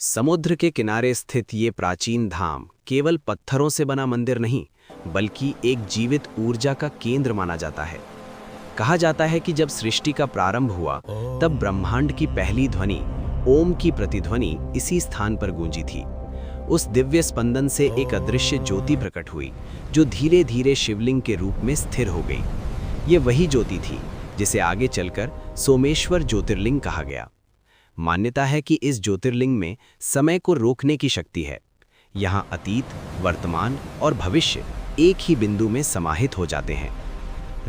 समुद्र के किनारे स्थित ये प्राचीन धाम केवल पत्थरों से बना मंदिर नहीं, बल्कि एक जीवित ऊर्जा का केंद्र माना जाता है। कहा जाता है कि जब सृष्टि का प्रारंभ हुआ, तब ब्रह्मांड की पहली ध्वनि, ओम की प्रतिध्वनि इसी स्थान पर गूंजी थी। उस दिव्य स्पंदन से एक अदृश्य ज्योति प्रकट हुई, जो धीरे धीरे शिवलिंग के रूप में स्थिर हो गई। ये वही ज्योति थी जिसे आगे चलकर सोमेश्वर ज्योतिर्लिंग कहा गया। मान्यता है कि इस ज्योतिर्लिंग में समय को रोकने की शक्ति है। यहाँ अतीत, वर्तमान और भविष्य एक ही बिंदु में समाहित हो जाते हैं।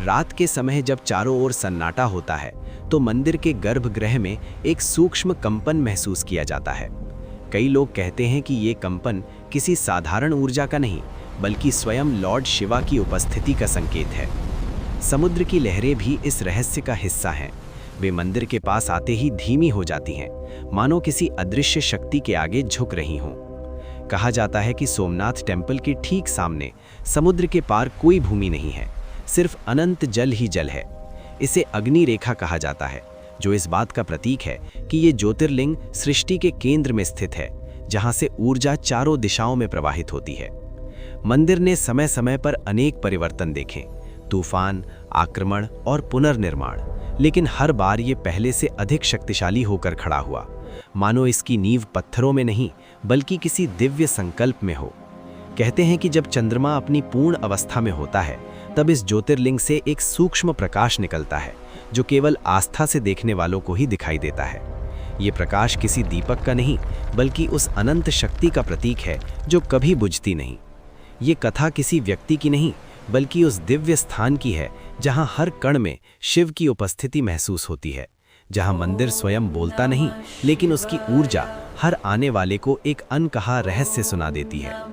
रात के समय जब चारों ओर सन्नाटा होता है, तो मंदिर के गर्भगृह में एक सूक्ष्म कंपन महसूस किया जाता है। कई लोग कहते हैं कि ये कंपन किसी साधारण ऊर्जा का नहीं, बल्कि स्वयं लॉर्ड शिवा की उपस्थिति का संकेत है। समुद्र की लहरें भी इस रहस्य का हिस्सा हैं। वे मंदिर के पास आते ही धीमी हो जाती हैं, मानो किसी अदृश्य शक्ति के आगे झुक रही हों। कहा जाता है कि सोमनाथ टेम्पल के ठीक सामने समुद्र के पार कोई भूमि नहीं है, सिर्फ अनंत जल ही जल है। इसे अग्नि रेखा कहा जाता है, जो इस बात का प्रतीक है कि ये ज्योतिर्लिंग सृष्टि के केंद्र में स्थित है, जहां से ऊर्जा चारों दिशाओं में प्रवाहित होती है। मंदिर ने समय समय पर अनेक परिवर्तन देखे, तूफान, आक्रमण और पुनर्निर्माण, लेकिन हर बार ये पहले से अधिक शक्तिशाली होकर खड़ा हुआ, मानो इसकी नींव पत्थरों में नहीं, बल्कि किसी दिव्य संकल्प में हो। कहते हैं कि जब चंद्रमा अपनी पूर्ण अवस्था में होता है, तब इस ज्योतिर्लिंग से एक सूक्ष्म प्रकाश निकलता है, जो केवल आस्था से देखने वालों को ही दिखाई देता है। ये प्रकाश किसी दीपक का नहीं, बल्कि उस अनंत शक्ति का प्रतीक है जो कभी बुझती नहीं। ये कथा किसी व्यक्ति की नहीं, बल्कि उस दिव्य स्थान की है जहां हर कण में शिव की उपस्थिति महसूस होती है, जहां मंदिर स्वयं बोलता नहीं, लेकिन उसकी ऊर्जा हर आने वाले को एक अनकहा रहस्य सुना देती है।